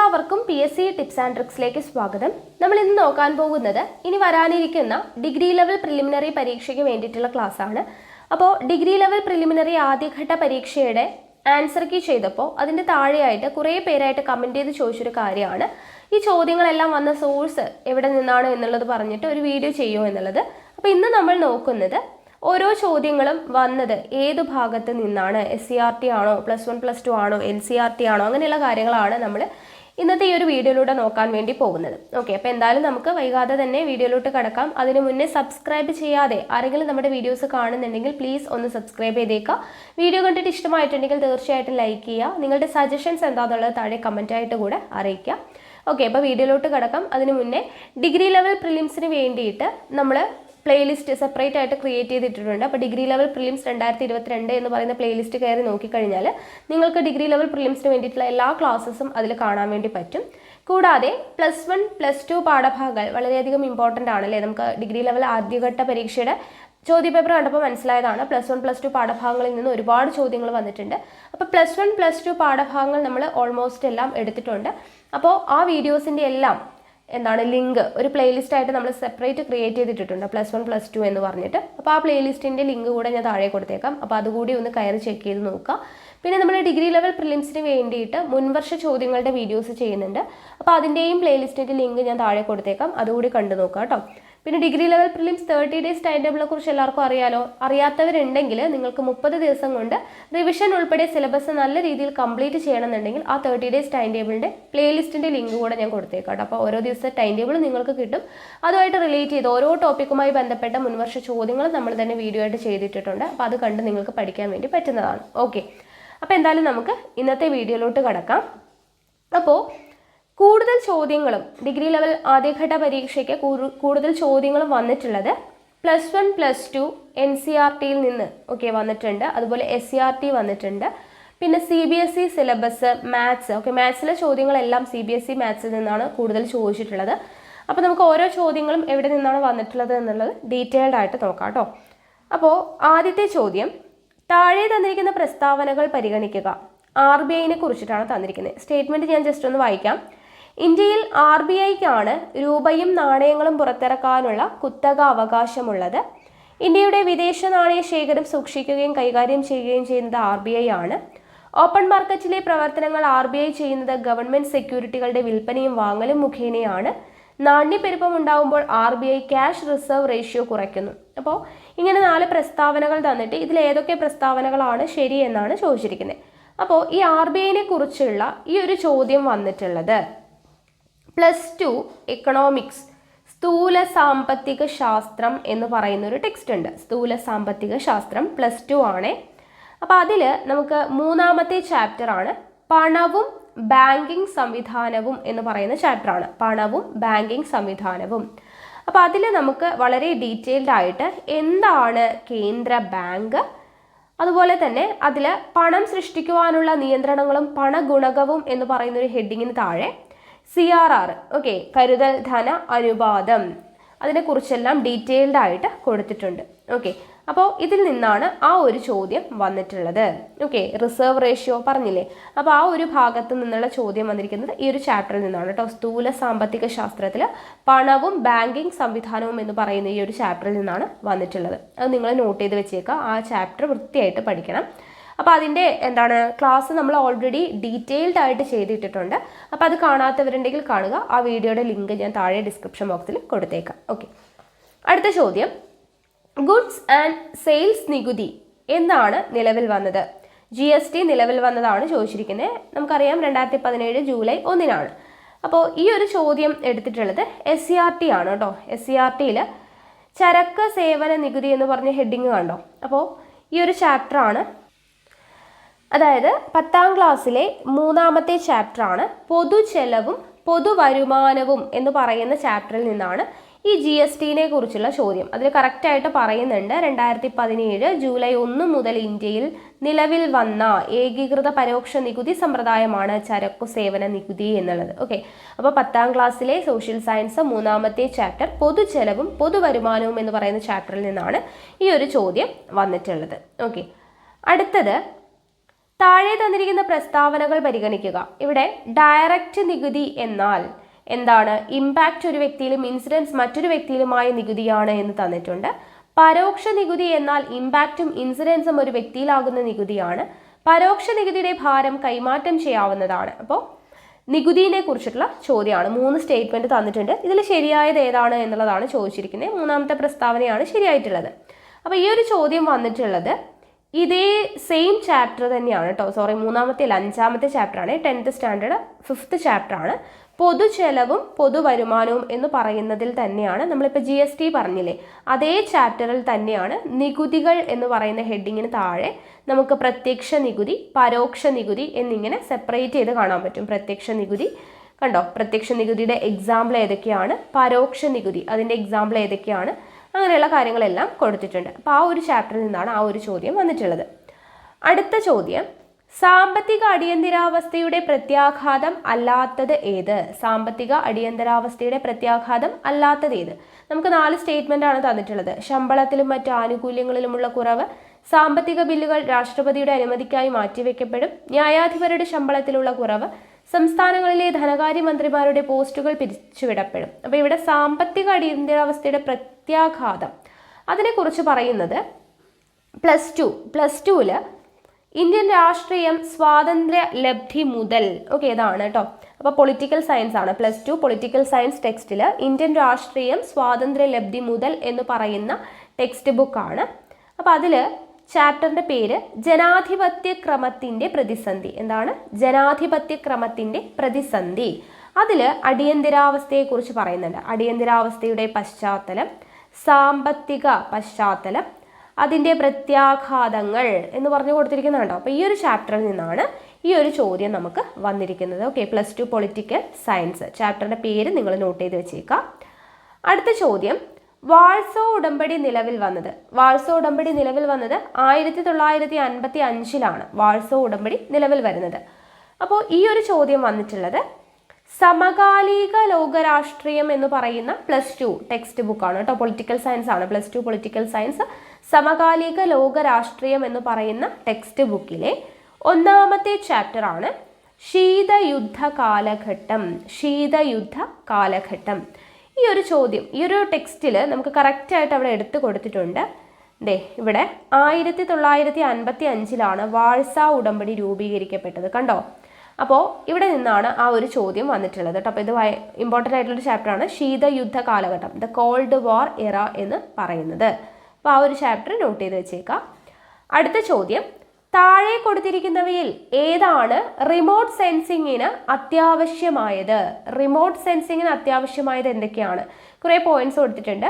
എല്ലാവർക്കും PSC tips and ട്രിക്സിലേക്ക് സ്വാഗതം. നമ്മൾ ഇന്ന് നോക്കാൻ പോകുന്നത് ഇനി വരാനിരിക്കുന്ന ഡിഗ്രി ലെവൽ പ്രിലിമിനറി പരീക്ഷയ്ക്ക് വേണ്ടിയിട്ടുള്ള ക്ലാസ് ആണ്. അപ്പോൾ ഡിഗ്രി ലെവൽ പ്രിലിമിനറി ആദ്യഘട്ട പരീക്ഷയുടെ ആൻസർ കീ ചെയ്തപ്പോൾ അതിൻ്റെ താഴെയായിട്ട് കുറേ പേരായിട്ട് കമൻറ്റ് ചെയ്ത് ചോദിച്ചൊരു കാര്യമാണ് ഈ ചോദ്യങ്ങളെല്ലാം വന്ന സോഴ്സ് എവിടെ നിന്നാണ് എന്നുള്ളത് പറഞ്ഞിട്ട് ഒരു വീഡിയോ ചെയ്യുമോ എന്നുള്ളത്. അപ്പോൾ ഇന്ന് നമ്മൾ നോക്കുന്നത് ഓരോ ചോദ്യങ്ങളും വന്നത് ഏത് ഭാഗത്ത് നിന്നാണ്, SCRT ആണോ, +1 +2 ആണോ, NCRT ആണോ, അങ്ങനെയുള്ള കാര്യങ്ങളാണ് നമ്മൾ ഇന്നത്തെ ഈ ഒരു വീഡിയോയിലൂടെ നോക്കാൻ വേണ്ടി പോകുന്നത്. ഓക്കെ, അപ്പോൾ എന്തായാലും നമുക്ക് വൈകാതെ തന്നെ വീഡിയോയിലോട്ട് കടക്കാം. അതിന് മുന്നേ സബ്സ്ക്രൈബ് ചെയ്യാതെ ആരെങ്കിലും നമ്മുടെ വീഡിയോസ് കാണുന്നുണ്ടെങ്കിൽ പ്ലീസ് ഒന്ന് സബ്സ്ക്രൈബ് ചെയ്തേക്കുക. വീഡിയോ കണ്ടിട്ട് ഇഷ്ടമായിട്ടുണ്ടെങ്കിൽ തീർച്ചയായിട്ടും ലൈക്ക് ചെയ്യുക. നിങ്ങളുടെ സജഷൻസ് എന്താണെന്നുള്ളത് താഴെ കമൻറ്റായിട്ട് കൂടെ അറിയിക്കുക. ഓക്കെ, അപ്പോൾ വീഡിയോയിലോട്ട് കടക്കാം. അതിന് മുന്നേ ഡിഗ്രി ലെവൽ പ്രിലിംസിന് വേണ്ടിയിട്ട് നമ്മൾ പ്ലേലിസ്റ്റ് സെപ്പറേറ്റ് ആയിട്ട് ക്രിയേറ്റ് ചെയ്തിട്ടുണ്ട്. അപ്പോൾ ഡിഗ്രി ലെവൽ പ്രിലിംസ് 2022 എന്ന് പറയുന്ന പ്ലേലിസ്റ്റ് കയറി നോക്കിക്കഴിഞ്ഞാൽ നിങ്ങൾക്ക് ഡിഗ്രി ലെവൽ പ്രിലിംസിന് വേണ്ടിയിട്ടുള്ള എല്ലാ ക്ലാസ്സസും അതിൽ കാണാൻ വേണ്ടി പറ്റും. കൂടാതെ +1 +2 പാഠഭാഗങ്ങൾ വളരെയധികം ഇമ്പോർട്ടൻ്റ് ആണല്ലേ. നമുക്ക് ഡിഗ്രി ലെവൽ ആദ്യഘട്ട പരീക്ഷയുടെ ചോദ്യപേപ്പർ കണ്ടപ്പോൾ മനസ്സിലായതാണ് +1 +2 പാഠഭാഗങ്ങളിൽ നിന്ന് ഒരുപാട് ചോദ്യങ്ങൾ വന്നിട്ടുണ്ട്. അപ്പോൾ +1 +2 പാഠഭാഗങ്ങൾ നമ്മൾ ഓൾമോസ്റ്റ് എല്ലാം എടുത്തിട്ടുണ്ട്. അപ്പോൾ ആ വീഡിയോസിൻ്റെ എല്ലാം ലിങ്ക് ഒരു പ്ലേലിസ്റ്റ് ആയിട്ട് നമ്മൾ സെപ്പറേറ്റ് ക്രിയേറ്റ് ചെയ്തിട്ടുണ്ട്, +1 +2 എന്ന് പറഞ്ഞിട്ട്. അപ്പോൾ ആ പ്ലേലിസ്റ്റിൻ്റെ ലിങ്ക് കൂടെ ഞാൻ താഴെ കൊടുത്തേക്കാം. അപ്പോൾ അതുകൂടി ഒന്ന് കയറി ചെക്ക് ചെയ്ത് നോക്കുക. പിന്നെ നമ്മൾ ഡിഗ്രി ലെവൽ പ്രിലിംസിന് വേണ്ടിയിട്ട് മുൻവർഷ ചോദ്യങ്ങളുടെ വീഡിയോസ് ചെയ്യുന്നുണ്ട്. അപ്പോൾ അതിൻ്റെയും പ്ലേലിസ്റ്റിൻ്റെ ലിങ്ക് ഞാൻ താഴെ കൊടുത്തേക്കാം, അതുകൂടി കണ്ടു നോക്കുക കേട്ടോ. പിന്നെ degree level prelims 30 days time ടേബിളിനെ കുറിച്ച് എല്ലാവർക്കും അറിയാലോ. അറിയാത്തവരുണ്ടെങ്കിൽ നിങ്ങൾക്ക് 30 ദിവസം കൊണ്ട് റിവിഷൻ ഉൾപ്പെടെ സിലബസ് നല്ല രീതിയിൽ കംപ്ലീറ്റ് ചെയ്യണമെന്നുണ്ടെങ്കിൽ ആ 30 ഡേയ്സ് ടൈം ടേബിളിൻ്റെ പ്ലേലിസ്റ്റിൻ്റെ ലിങ്ക് കൂടെ ഞാൻ കൊടുത്തേക്കാം കേട്ടോ. അപ്പോൾ ഓരോ ദിവസത്തെ ടൈം ടേബിൾ നിങ്ങൾക്ക് കിട്ടും. അതുമായിട്ട് റിലേറ്റ് ചെയ്ത് ഓരോ ടോപ്പിക്കുമായി ബന്ധപ്പെട്ട മുൻവർഷ ചോദ്യങ്ങൾ നമ്മൾ തന്നെ വീഡിയോ ആയിട്ട് ചെയ്തിട്ടുണ്ട്. അപ്പോൾ അത് കണ്ട് നിങ്ങൾക്ക് പഠിക്കാൻ വേണ്ടി പറ്റുന്നതാണ്. ഓക്കെ, അപ്പോൾ എന്തായാലും നമുക്ക് ഇന്നത്തെ വീഡിയോയിലോട്ട് കടക്കാം. അപ്പോൾ കൂടുതൽ ചോദ്യങ്ങളും ഡിഗ്രി ലെവൽ ആദ്യഘട്ട പരീക്ഷയ്ക്ക് കൂടുതൽ ചോദ്യങ്ങളും വന്നിട്ടുള്ളത് +1 +2 NCRTയിൽ നിന്ന് വന്നിട്ടുണ്ട്. അതുപോലെ SCRT വന്നിട്ടുണ്ട്. പിന്നെ CBSE സിലബസ്, മാത്സ്. മാത്സിലെ ചോദ്യങ്ങളെല്ലാം CBSE മാത്സിൽ നിന്നാണ് കൂടുതൽ ചോദിച്ചിട്ടുള്ളത്. അപ്പോൾ നമുക്ക് ഓരോ ചോദ്യങ്ങളും എവിടെ നിന്നാണ് വന്നിട്ടുള്ളത് എന്നുള്ളത് ഡീറ്റെയിൽഡ് ആയിട്ട് നോക്കാം കേട്ടോ. അപ്പോൾ ആദ്യത്തെ ചോദ്യം, താഴെ തന്നിരിക്കുന്ന പ്രസ്താവനകൾ പരിഗണിക്കുക. RBIനെ കുറിച്ചിട്ടാണ് തന്നിരിക്കുന്നത്. സ്റ്റേറ്റ്മെൻറ്റ് ഞാൻ ജസ്റ്റ് ഒന്ന് വായിക്കാം. ഇന്ത്യയിൽ RBIക്കാണ് രൂപയും നാണയങ്ങളും പുറത്തിറക്കാനുള്ള കുത്തക അവകാശമുള്ളത്. ഇന്ത്യയുടെ വിദേശ നാണയ ശേഖരം സൂക്ഷിക്കുകയും കൈകാര്യം ചെയ്യുകയും ചെയ്യുന്നത് RBI ആണ്. ഓപ്പൺ മാർക്കറ്റിലെ പ്രവർത്തനങ്ങൾ RBI ചെയ്യുന്നത് ഗവൺമെൻറ് സെക്യൂരിറ്റികളുടെ വിൽപ്പനയും വാങ്ങലും മുഖേനയാണ്. നാണ്യപ്പെരുപ്പം ഉണ്ടാകുമ്പോൾ RBI ക്യാഷ് റിസർവ് റേഷ്യോ കുറയ്ക്കുന്നു. അപ്പോൾ ഇങ്ങനെ 4 പ്രസ്താവനകൾ തന്നിട്ട് ഇതിൽ ഏതൊക്കെ പ്രസ്താവനകളാണ് ശരി എന്നാണ് ചോദിച്ചിരിക്കുന്നത്. അപ്പോൾ ഈ RBIനെ കുറിച്ചുള്ള ഈ ഒരു ചോദ്യം വന്നിട്ടുള്ളത് +2 എക്കണോമിക്സ് സ്ഥൂല സാമ്പത്തിക ശാസ്ത്രം എന്ന് പറയുന്ന ഒരു ടെക്സ്റ്റ് ഉണ്ട്. സ്ഥൂല സാമ്പത്തിക ശാസ്ത്രം +2 ആണ്. അപ്പോൾ അതിൽ നമുക്ക് 3ാമത്തെ ചാപ്റ്റർ ആണ് പണവും ബാങ്കിങ് സംവിധാനവും എന്ന് പറയുന്ന ചാപ്റ്ററാണ്. പണവും ബാങ്കിങ് സംവിധാനവും. അപ്പോൾ അതിൽ നമുക്ക് വളരെ ഡീറ്റെയിൽഡ് ആയിട്ട് എന്താണ് കേന്ദ്ര ബാങ്ക്, അതുപോലെ തന്നെ അതിൽ പണം സൃഷ്ടിക്കുവാനുള്ള നിയന്ത്രണങ്ങളും പണഗുണകവും എന്ന് പറയുന്നൊരു ഹെഡിങ്ങിന് താഴെ CRR കരുതൽ ധന അനുപാതം, അതിനെക്കുറിച്ചെല്ലാം ഡീറ്റെയിൽഡ് ആയിട്ട് കൊടുത്തിട്ടുണ്ട്. അപ്പോൾ ഇതിൽ നിന്നാണ് ആ ഒരു ചോദ്യം വന്നിട്ടുള്ളത്. റിസർവ് റേഷ്യോ പറഞ്ഞില്ലേ. അപ്പോൾ ആ ഒരു ഭാഗത്ത് നിന്നുള്ള ചോദ്യം വന്നിരിക്കുന്നത് ഈ ഒരു ചാപ്റ്ററിൽ നിന്നാണ് കേട്ടോ. സ്ഥൂല സാമ്പത്തിക ശാസ്ത്രത്തിൽ പണവും ബാങ്കിങ് സംവിധാനവും എന്ന് പറയുന്ന ഈ ഒരു ചാപ്റ്ററിൽ നിന്നാണ് വന്നിട്ടുള്ളത്. അത് നിങ്ങൾ നോട്ട് ചെയ്ത് വെച്ചേക്കുക. ആ ചാപ്റ്റർ വൃത്തിയായിട്ട് പഠിക്കണം. അപ്പോൾ അതിൻ്റെ ക്ലാസ് നമ്മൾ ഓൾറെഡി ഡീറ്റെയിൽഡ് ആയിട്ട് ചെയ്തിട്ടിട്ടുണ്ട്. അപ്പോൾ അത് കാണാത്തവരുണ്ടെങ്കിൽ കാണുക. ആ വീഡിയോയുടെ ലിങ്ക് ഞാൻ താഴെ ഡിസ്ക്രിപ്ഷൻ ബോക്സിൽ കൊടുത്തേക്കാം. അടുത്ത ചോദ്യം, ഗുഡ്സ് ആൻഡ് സെയിൽസ് നികുതി എന്നാണ് നിലവിൽ വന്നത്? GST നിലവിൽ വന്നതാണ് ചോദിച്ചിരിക്കുന്നത്. നമുക്കറിയാം 2017 ജൂലൈ 1 അപ്പോൾ ഈ ഒരു ചോദ്യം എടുത്തിട്ടുള്ളത് SCRT ആണ് കേട്ടോ. SCRTയിൽ ചരക്ക് സേവന നികുതി എന്ന് പറഞ്ഞ ഹെഡിങ് കണ്ടോ. അപ്പോൾ ഈ ഒരു ചാപ്റ്ററാണ്, അതായത് 10ാം ക്ലാസ്സിലെ 3ാമത്തെ ചാപ്റ്ററാണ് പൊതുചെലവും പൊതുവരുമാനവും എന്ന് പറയുന്ന ചാപ്റ്ററിൽ നിന്നാണ് ഈ GSTനെ കുറിച്ചുള്ള ചോദ്യം. അതിൽ കറക്റ്റായിട്ട് പറയുന്നുണ്ട് 2017 ജൂലൈ 1 മുതൽ ഇന്ത്യയിൽ നിലവിൽ വന്ന ഏകീകൃത പരോക്ഷ നികുതി സമ്പ്രദായമാണ് ചരക്കു സേവന നികുതി എന്നുള്ളത്. അപ്പോൾ 10ാം ക്ലാസ്സിലെ സോഷ്യൽ സയൻസ് 3ാമത്തെ ചാപ്റ്റർ പൊതുചെലവും പൊതുവരുമാനവും എന്ന് പറയുന്ന ചാപ്റ്ററിൽ നിന്നാണ് ഈ ഒരു ചോദ്യം വന്നിട്ടുള്ളത്. അടുത്തത് താഴെ തന്നിരിക്കുന്ന പ്രസ്താവനകൾ പരിഗണിക്കുക. ഇവിടെ ഡയറക്റ്റ് നികുതി എന്നാൽ എന്താണ്? ഇമ്പാക്റ്റ് ഒരു വ്യക്തിയിലും ഇൻസിഡൻസ് മറ്റൊരു വ്യക്തിയിലുമായ നികുതിയാണ് എന്ന് തന്നിട്ടുണ്ട്. പരോക്ഷ നികുതി എന്നാൽ ഇമ്പാക്റ്റും ഇൻസിഡൻസും ഒരു വ്യക്തിയിലാകുന്ന നികുതിയാണ്. പരോക്ഷ നികുതിയുടെ ഭാരം കൈമാറ്റം ചെയ്യാവുന്നതാണ്. അപ്പോൾ നികുതിയെ കുറിച്ചിട്ടുള്ള ചോദ്യമാണ്. 3 സ്റ്റേറ്റ്മെന്റ് തന്നിട്ടുണ്ട്. ഇതിൽ ശരിയായത് ഏതാണ് എന്നുള്ളതാണ് ചോദിച്ചിരിക്കുന്നത്. 3ാമത്തെ പ്രസ്താവനയാണ് ശരിയായിട്ടുള്ളത്. അപ്പോൾ ഈ ഒരു ചോദ്യം വന്നിട്ടുള്ളത് ഇതേ സെയിം ചാപ്റ്റർ തന്നെയാണ് കേട്ടോ. സോറി, 3ാമത്തെ അല്ല, 5ാമത്തെ ചാപ്റ്ററാണ്. 10th സ്റ്റാൻഡേർഡ് 5th ചാപ്റ്ററാണ്. പൊതുചെലവും പൊതുവരുമാനവും എന്ന് പറയുന്നതിൽ തന്നെയാണ് നമ്മളിപ്പോൾ GST പറഞ്ഞില്ലേ, അതേ ചാപ്റ്ററിൽ തന്നെയാണ് നികുതികൾ എന്ന് പറയുന്ന ഹെഡിങ്ങിന് താഴെ നമുക്ക് പ്രത്യക്ഷ നികുതി, പരോക്ഷ നികുതി എന്നിങ്ങനെ സെപ്പറേറ്റ് ചെയ്ത് കാണാൻ പറ്റും. പ്രത്യക്ഷ നികുതി കണ്ടോ, പ്രത്യക്ഷ നികുതിയുടെ എക്സാമ്പിൾ ഏതൊക്കെയാണ്, പരോക്ഷ നികുതി അതിൻ്റെ എക്സാമ്പിൾ ഏതൊക്കെയാണ്, അങ്ങനെയുള്ള കാര്യങ്ങളെല്ലാം കൊടുത്തിട്ടുണ്ട്. അപ്പോൾ ആ ഒരു ചാപ്റ്ററിൽ നിന്നാണ് ആ ഒരു ചോദ്യം വന്നിട്ടുള്ളത്. അടുത്ത ചോദ്യം, സാമ്പത്തിക അടിയന്തരാവസ്ഥയുടെ പ്രത്യാഘാതം അല്ലാത്തത് ഏത്? സാമ്പത്തിക അടിയന്തരാവസ്ഥയുടെ പ്രത്യാഘാതം അല്ലാത്തത് ഏത്? നമുക്ക് 4 സ്റ്റേറ്റ്മെന്റ് ആണ് തന്നിട്ടുള്ളത്. ശമ്പളത്തിലും മറ്റ് ആനുകൂല്യങ്ങളിലുമുള്ള കുറവ്, സാമ്പത്തിക ബില്ലുകൾ രാഷ്ട്രപതിയുടെ അനുമതിക്കായി മാറ്റിവെക്കപ്പെടും, ന്യായാധിപരുടെ ശമ്പളത്തിലുള്ള കുറവ്, സംസ്ഥാനങ്ങളിലെ ധനകാര്യമന്ത്രിമാരുടെ പോസ്റ്റുകൾ പിരിച്ചുവിടപ്പെടും. അപ്പോൾ ഇവിടെ സാമ്പത്തിക അടിയന്തരാവസ്ഥയുടെ പ്രത്യാഘാതം അതിനെക്കുറിച്ച് പറയുന്നത് പ്ലസ് ടുവിൽ ഇന്ത്യൻ രാഷ്ട്രീയം സ്വാതന്ത്ര്യ ലബ്ധി മുതൽ, ഓക്കെ ഇതാണ് കേട്ടോ. അപ്പോൾ പൊളിറ്റിക്കൽ സയൻസ് ആണ്. +2 പൊളിറ്റിക്കൽ സയൻസ് ടെക്സ്റ്റിൽ ഇന്ത്യൻ രാഷ്ട്രീയം സ്വാതന്ത്ര്യ ലബ്ധി മുതൽ എന്ന് പറയുന്ന ടെക്സ്റ്റ് ബുക്കാണ്. അപ്പോൾ അതിൽ ചാപ്റ്ററിൻ്റെ പേര് ജനാധിപത്യക്രമത്തിൻ്റെ പ്രതിസന്ധി. എന്താണ്? ജനാധിപത്യക്രമത്തിൻ്റെ പ്രതിസന്ധി. അതിൽ അടിയന്തരാവസ്ഥയെക്കുറിച്ച് പറയുന്നുണ്ട്. അടിയന്തരാവസ്ഥയുടെ പശ്ചാത്തലം, സാമ്പത്തിക പശ്ചാത്തലം, അതിൻ്റെ പ്രത്യാഘാതങ്ങൾ എന്ന് പറഞ്ഞു കൊടുത്തിരിക്കുന്നുണ്ടോ. അപ്പോൾ ഈ ഒരു ചാപ്റ്ററിൽ നിന്നാണ് ഈ ഒരു ചോദ്യം നമുക്ക് വന്നിരിക്കുന്നത്. ഓക്കെ, +2 പൊളിറ്റിക്കൽ സയൻസ് ചാപ്റ്ററിൻ്റെ പേര് നിങ്ങൾ നോട്ട് ചെയ്ത് വെച്ചേക്കാം. അടുത്ത ചോദ്യം, വാഴ്സോ ഉടമ്പടി നിലവിൽ വന്നത്. വാഴ്സോ ഉടമ്പടി നിലവിൽ വന്നത് 1955 വാഴ്സോ ഉടമ്പടി നിലവിൽ വരുന്നത്. അപ്പോൾ ഈ ഒരു ചോദ്യം വന്നിട്ടുള്ളത് സമകാലിക ലോകരാഷ്ട്രീയം എന്ന് പറയുന്ന +2 ടെക്സ്റ്റ് ബുക്കാണ് കേട്ടോ. പൊളിറ്റിക്കൽ സയൻസ് ആണ്. +2 പൊളിറ്റിക്കൽ സയൻസ് സമകാലിക ലോകരാഷ്ട്രീയം എന്ന് പറയുന്ന ടെക്സ്റ്റ് ബുക്കിലെ 1ാമത്തെ ചാപ്റ്റർ ആണ് ശീതയുദ്ധ കാലഘട്ടം. ശീതയുദ്ധ കാലഘട്ടം. ഈ ഒരു ചോദ്യം ഈ ഒരു ടെക്സ്റ്റിൽ നമുക്ക് കറക്റ്റായിട്ട് അവിടെ എടുത്തു കൊടുത്തിട്ടുണ്ട്. ഇവിടെ 1955 വാഴ്സാ ഉടമ്പടി രൂപീകരിക്കപ്പെട്ടത്. കണ്ടോ? അപ്പോൾ ഇവിടെ നിന്നാണ് ആ ഒരു ചോദ്യം വന്നിട്ടുള്ളത് കേട്ടോ. അപ്പോൾ ഇത് ഇമ്പോർട്ടൻ്റ് ആയിട്ടുള്ളൊരു ചാപ്റ്ററാണ് ശീതയുദ്ധ കാലഘട്ടം, ദ കോൾഡ് വാർ എറ എന്ന് പറയുന്നത്. അപ്പോൾ ആ ഒരു ചാപ്റ്റർ നോട്ട് ചെയ്ത് വെച്ചേക്കാം. അടുത്ത ചോദ്യം, താഴെ കൊടുത്തിരിക്കുന്നവയിൽ ഏതാണ് റിമോട്ട് സെൻസിങ്ങിന് അത്യാവശ്യമായത്? റിമോട്ട് സെൻസിങ്ങിന് അത്യാവശ്യമായത് എന്തൊക്കെയാണ്? കുറേ പോയിന്റ്സ് കൊടുത്തിട്ടുണ്ട്.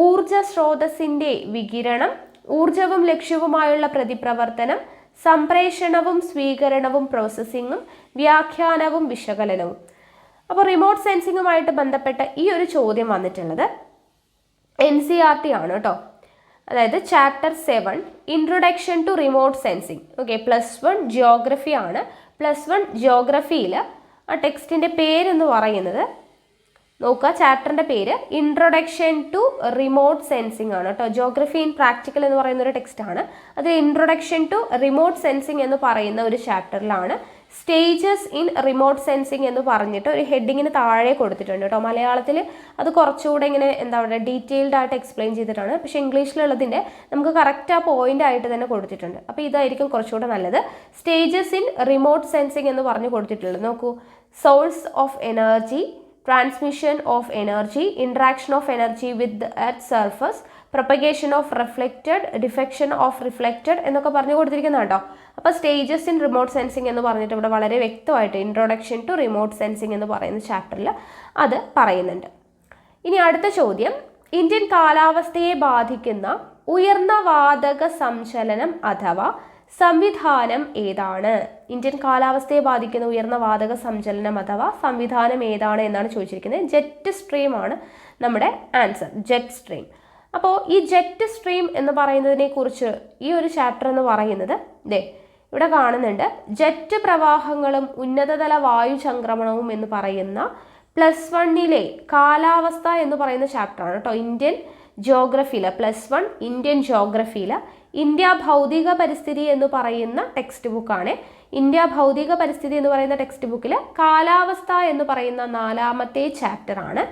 ഊർജ സ്രോതസ്സിൻ്റെ വികിരണം, ഊർജവും ലക്ഷ്യവുമായുള്ള പ്രതിപ്രവർത്തനം, സംപ്രേഷണവും സ്വീകരണവും പ്രോസസ്സിങ്ങും, വ്യാഖ്യാനവും വിശകലനവും. അപ്പോൾ റിമോട്ട് സെൻസിങ്ങുമായിട്ട് ബന്ധപ്പെട്ട ഈ ഒരു ചോദ്യം വന്നിട്ടുള്ളത് NCERT ആണ് കേട്ടോ. അതായത് chapter 7 introduction to remote sensing. Okay, +1 geography ആണ്. +1 ജിയോഗ്രഫിയിൽ ആ ടെക്സ്റ്റിൻ്റെ പേരെന്ന് പറയുന്നത് നോക്കുക, ചാപ്റ്ററിൻ്റെ പേര് ഇൻട്രൊഡക്ഷൻ ടു റിമോട്ട് സെൻസിങ് ആണ് കേട്ടോ. ജിയോഗ്രഫി ഇൻ പ്രാക്ടിക്കൽ എന്ന് പറയുന്ന ഒരു ടെക്സ്റ്റാണ്. അത് ഇൻട്രൊഡക്ഷൻ ടു റിമോട്ട് സെൻസിങ് എന്ന് പറയുന്ന ഒരു ചാപ്റ്ററിലാണ് സ്റ്റേജസ് ഇൻ റിമോട്ട് സെൻസിങ് എന്ന് പറഞ്ഞിട്ട് ഒരു ഹെഡിങ്ങിന് താഴെ കൊടുത്തിട്ടുണ്ട് കേട്ടോ. മലയാളത്തിൽ അത് കുറച്ചുകൂടെ ഇങ്ങനെ എന്താ പറയുക ഡീറ്റെയിൽഡ് ആയിട്ട് എക്സ്പ്ലെയിൻ ചെയ്തിട്ടാണ്. പക്ഷേ ഇംഗ്ലീഷിലുള്ളതിൻ്റെ നമുക്ക് കറക്റ്റ് ആ പോയിന്റ് ആയിട്ട് തന്നെ കൊടുത്തിട്ടുണ്ട്. അപ്പോൾ ഇതായിരിക്കും കുറച്ചുകൂടെ നല്ലത്. സ്റ്റേജസ് ഇൻ റിമോട്ട് സെൻസിങ് എന്ന് പറഞ്ഞു കൊടുത്തിട്ടുള്ളത് നോക്കൂ. Source of energy, transmission of energy, interaction of energy with the earth's surface, propagation of reflected, diffraction of reflected എന്നൊക്കെ പറഞ്ഞു കൊടുത്തിരിക്കുന്നുണ്ടോ. അപ്പോൾ സ്റ്റേജസ് ഇൻ റിമോട്ട് സെൻസിങ് എന്ന് പറഞ്ഞിട്ട് ഇവിടെ വളരെ വ്യക്തമായിട്ട് ഇൻട്രൊഡക്ഷൻ ടു റിമോട്ട് സെൻസിങ് എന്ന് പറയുന്ന ചാപ്റ്ററിൽ അത് പറയുന്നുണ്ട്. ഇനി അടുത്ത ചോദ്യം, ഇന്ത്യൻ കാലാവസ്ഥയെ ബാധിക്കുന്ന ഉയർന്ന വാതക സംചലനം അഥവാ സംവിധാനം ഏതാണ്? ഇന്ത്യൻ കാലാവസ്ഥയെ ബാധിക്കുന്ന ഉയർന്ന വാതക സഞ്ചലനം അഥവാ സംവിധാനം ഏതാണ് എന്നാണ് ചോദിച്ചിരിക്കുന്നത്. ജെറ്റ് സ്ട്രീം ആണ് നമ്മുടെ ആൻസർ, ജെറ്റ് സ്ട്രീം. അപ്പോൾ ഈ ജെറ്റ് സ്ട്രീം എന്ന് പറയുന്നതിനെ കുറിച്ച് ഈ ഒരു ചാപ്റ്റർ എന്ന് പറയുന്നത് ഇവിടെ കാണുന്നുണ്ട്. ജെറ്റ് പ്രവാഹങ്ങളും ഉന്നതതല വായു ചംക്രമണവും എന്ന് പറയുന്ന +1 കാലാവസ്ഥ എന്ന് പറയുന്ന ചാപ്റ്ററാണ് കേട്ടോ. ഇന്ത്യൻ ജോഗ്രഫിയിൽ +1 ഇന്ത്യൻ ജോഗ്രഫിയിൽ ഇന്ത്യ ഭൗതിക പരിസ്ഥിതി എന്ന് പറയുന്ന ടെക്സ്റ്റ് ബുക്കാണ്. ഇന്ത്യ ഭൗതിക പരിസ്ഥിതി എന്ന് പറയുന്ന ടെക്സ്റ്റ് ബുക്കിൽ കാലാവസ്ഥ എന്ന് പറയുന്ന 4ാമത്തെ ചാപ്റ്ററാണ്.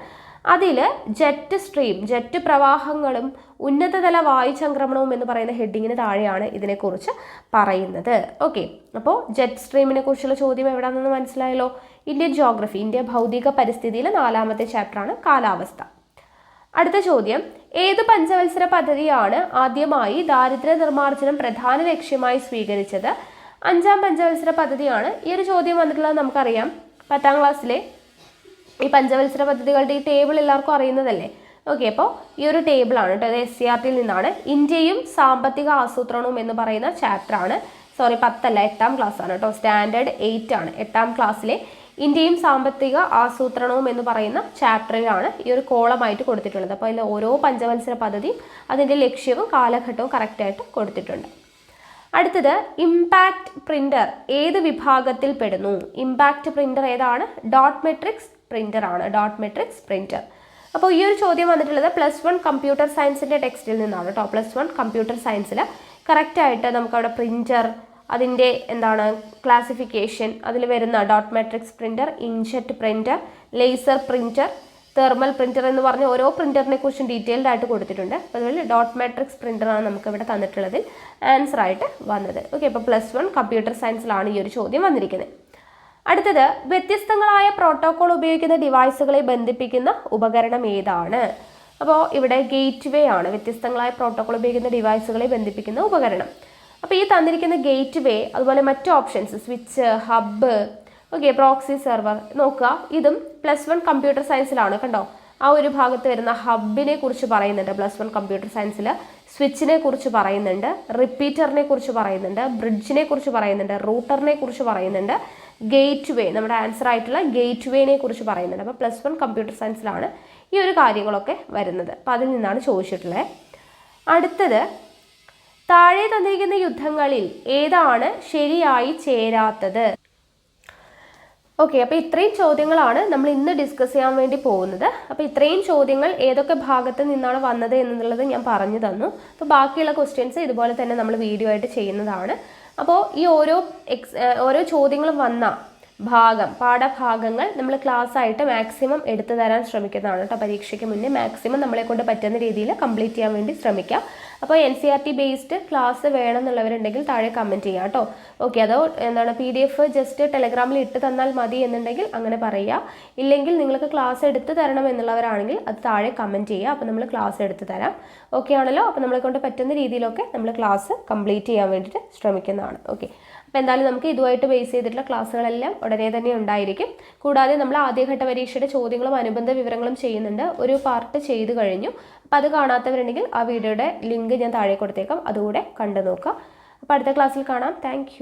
അതിൽ ജെറ്റ് പ്രവാഹങ്ങളും ഉന്നതതല വായുചംക്രമണവും എന്ന് പറയുന്ന ഹെഡിങ്ങിന് താഴെയാണ് ഇതിനെക്കുറിച്ച് പറയുന്നത്. ഓക്കെ, അപ്പോൾ ജെറ്റ് സ്ട്രീമിനെ കുറിച്ചുള്ള ചോദ്യം എവിടെയാണെന്ന് മനസ്സിലായല്ലോ. ഇന്ത്യൻ ജോഗ്രഫി, ഇന്ത്യ ഭൗതിക പരിസ്ഥിതിയിലെ 4ാമത്തെ ചാപ്റ്ററാണ് കാലാവസ്ഥ. അടുത്ത ചോദ്യം, ഏത് പഞ്ചവത്സര പദ്ധതിയാണ് ആദ്യമായി ദാരിദ്ര്യ നിർമ്മാർജ്ജനം പ്രധാന ലക്ഷ്യമായി സ്വീകരിച്ചത്? 5ാം പഞ്ചവത്സര പദ്ധതിയാണ്. ഈ ഒരു ചോദ്യം വന്നിട്ടുള്ളത് നമുക്കറിയാം, 10ാം ക്ലാസ്സിലെ ഈ പഞ്ചവത്സര പദ്ധതികളുടെ ഈ ടേബിൾ എല്ലാവർക്കും അറിയുന്നതല്ലേ. ഓക്കെ, അപ്പോൾ ഈ ഒരു ടേബിളാണ് കേട്ടോ, അത് SCERT-യിൽ നിന്നാണ്. ഇന്ത്യയും സാമ്പത്തിക ആസൂത്രണവും എന്ന് പറയുന്ന ചാപ്റ്ററാണ്. 10 അല്ല, 8ാം ക്ലാസ് ആണ് കേട്ടോ, സ്റ്റാൻഡേർഡ് 8 ആണ്. 8ാം ക്ലാസ്സിലെ ഇന്ത്യയും സാമ്പത്തിക ആസൂത്രണവും എന്ന് പറയുന്ന ചാപ്റ്ററിലാണ് ഈ ഒരു കോളമായിട്ട് കൊടുത്തിട്ടുള്ളത്. അപ്പോൾ അതിൽ ഓരോ പഞ്ചവത്സര പദ്ധതിയും അതിൻ്റെ ലക്ഷ്യവും കാലഘട്ടവും കറക്റ്റായിട്ട് കൊടുത്തിട്ടുണ്ട്. അടുത്തത്, ഇമ്പാക്റ്റ് പ്രിൻ്റർ ഏത് വിഭാഗത്തിൽ പെടുന്നു? ഇമ്പാക്റ്റ് പ്രിൻ്റർ ഏതാണ്? ഡോട്ട് മെട്രിക്സ് പ്രിൻ്റർ ആണ്, ഡോട്ട് മെട്രിക്സ് പ്രിൻ്റർ. അപ്പോൾ ഈ ഒരു ചോദ്യം വന്നിട്ടുള്ളത് +1 കമ്പ്യൂട്ടർ സയൻസിൻ്റെ ടെക്സ്റ്റിൽ നിന്നാണ് കേട്ടോ. +1 കമ്പ്യൂട്ടർ സയൻസിൽ കറക്റ്റായിട്ട് നമുക്കവിടെ പ്രിൻ്റർ, അതിൻ്റെ ക്ലാസിഫിക്കേഷൻ, അതിൽ വരുന്ന dot matrix printer, inkjet printer, laser printer, thermal printer എന്ന് പറഞ്ഞ ഓരോ പ്രിൻ്ററിനെ കുറിച്ചും ഡീറ്റെയിൽഡ് ആയിട്ട് കൊടുത്തിട്ടുണ്ട്. അതുപോലെ ഡോട്ട് മെട്രിക്സ് പ്രിൻ്ററാണ് നമുക്ക് ഇവിടെ തന്നിട്ടുള്ളതിൽ ആൻസർ ആയിട്ട് വന്നത്. ഓക്കെ, അപ്പോൾ +1 കമ്പ്യൂട്ടർ സയൻസിലാണ് ഈ ഒരു ചോദ്യം വന്നിരിക്കുന്നത്. അടുത്തത്, വ്യത്യസ്തങ്ങളായ പ്രോട്ടോകോൾ ഉപയോഗിക്കുന്ന ഡിവൈസുകളെ ബന്ധിപ്പിക്കുന്ന ഉപകരണം ഏതാണ്? അപ്പോൾ ഇവിടെ ഗേറ്റ് വേ ആണ് വ്യത്യസ്തങ്ങളായ പ്രോട്ടോകോൾ ഉപയോഗിക്കുന്ന ഡിവൈസുകളെ ബന്ധിപ്പിക്കുന്ന ഉപകരണം. അപ്പോൾ ഈ തന്നിരിക്കുന്ന ഗേറ്റ് വേ, അതുപോലെ മറ്റ് options switch, hub, okay, proxy server നോക്കുക. ഇതും +1 കമ്പ്യൂട്ടർ സയൻസിലാണ് കണ്ടോ. ആ ഒരു ഭാഗത്ത് വരുന്ന ഹബ്ബിനെ കുറിച്ച് പറയുന്നുണ്ട് +1 കമ്പ്യൂട്ടർ സയൻസിൽ, സ്വിച്ചിനെ കുറിച്ച് പറയുന്നുണ്ട്, റിപ്പീറ്ററിനെ കുറിച്ച് പറയുന്നുണ്ട്, ബ്രിഡ്ജിനെ കുറിച്ച് പറയുന്നുണ്ട്, റൂട്ടറിനെ കുറിച്ച് പറയുന്നുണ്ട്, ഗേറ്റ് വേ, നമ്മുടെ ആൻസർ ആയിട്ടുള്ള ഗേറ്റ് വേനെ കുറിച്ച് പറയുന്നുണ്ട്. അപ്പോൾ +1 കമ്പ്യൂട്ടർ സയൻസിലാണ് ഈ ഒരു കാര്യങ്ങളൊക്കെ വരുന്നത്. അപ്പോൾ അതിൽ നിന്നാണ് ചോദിച്ചിട്ടുള്ളത്. അടുത്തത്, താഴെ തന്നിരിക്കുന്ന യുദ്ധങ്ങളിൽ ഏതാണ് ശരിയായി ചേരാത്തത്? ഓക്കെ, അപ്പോൾ ഇത്രയും ചോദ്യങ്ങളാണ് നമ്മൾ ഇന്ന് ഡിസ്കസ് ചെയ്യാൻ വേണ്ടി പോകുന്നത്. അപ്പോൾ ഇത്രയും ചോദ്യങ്ങൾ ഏതൊക്കെ ഭാഗത്ത് നിന്നാണ് വന്നത് എന്നുള്ളത് ഞാൻ പറഞ്ഞു തന്നു. അപ്പോൾ ബാക്കിയുള്ള ക്വസ്റ്റ്യൻസ് ഇതുപോലെ തന്നെ നമ്മൾ വീഡിയോ ആയിട്ട് ചെയ്യുന്നതാണ്. അപ്പോൾ ഈ ഓരോ ചോദ്യങ്ങളും വന്ന പാഠഭാഗങ്ങൾ നമ്മൾ ക്ലാസ് ആയിട്ട് മാക്സിമം എടുത്തു തരാൻ ശ്രമിക്കുന്നതാണ് കേട്ടോ. പരീക്ഷയ്ക്ക് മുന്നേ മാക്സിമം നമ്മളെ കൊണ്ട് പറ്റുന്ന രീതിയിൽ കംപ്ലീറ്റ് ചെയ്യാൻ വേണ്ടി ശ്രമിക്കാം. അപ്പോൾ NCERT ബേസ്ഡ് ക്ലാസ് വേണമെന്നുള്ളവരുണ്ടെങ്കിൽ താഴെ കമൻറ്റ് ചെയ്യാം കേട്ടോ. ഓക്കെ, അതോ PDF ജസ്റ്റ് ടെലഗ്രാമിൽ ഇട്ട് തന്നാൽ മതി എന്നുണ്ടെങ്കിൽ അങ്ങനെ പറയുക. ഇല്ലെങ്കിൽ നിങ്ങൾക്ക് ക്ലാസ് എടുത്ത് തരണം എന്നുള്ളവരാണെങ്കിൽ അത് താഴെ കമൻറ്റ് ചെയ്യുക. അപ്പോൾ നമ്മൾ ക്ലാസ് എടുത്ത് തരാം. ഓക്കെ ആണല്ലോ. അപ്പോൾ നമ്മളെ കൊണ്ട് പറ്റുന്ന രീതിയിലൊക്കെ നമ്മൾ ക്ലാസ് കംപ്ലീറ്റ് ചെയ്യാൻ വേണ്ടിയിട്ട് ശ്രമിക്കുന്നതാണ്. ഓക്കെ, അപ്പോൾ എന്തായാലും നമുക്ക് ഇതുമായിട്ട് ബേസ് ചെയ്തിട്ടുള്ള ക്ലാസ്സുകളെല്ലാം ഉടനെ തന്നെ ഉണ്ടായിരിക്കും. കൂടാതെ നമ്മൾ ആദ്യഘട്ട പരീക്ഷയുടെ ചോദ്യങ്ങളും അനുബന്ധ വിവരങ്ങളും ചെയ്യുന്നുണ്ട്. ഒരു പാർട്ട് ചെയ്ത് കഴിഞ്ഞു. അപ്പോൾ അത് കാണാത്തവരുണ്ടെങ്കിൽ ആ വീഡിയോയുടെ ലിങ്ക് ഞാൻ താഴെ കൊടുത്തേക്കാം, അതുകൂടെ കണ്ടു നോക്കാം. അപ്പോൾ അടുത്ത ക്ലാസ്സിൽ കാണാം. താങ്ക്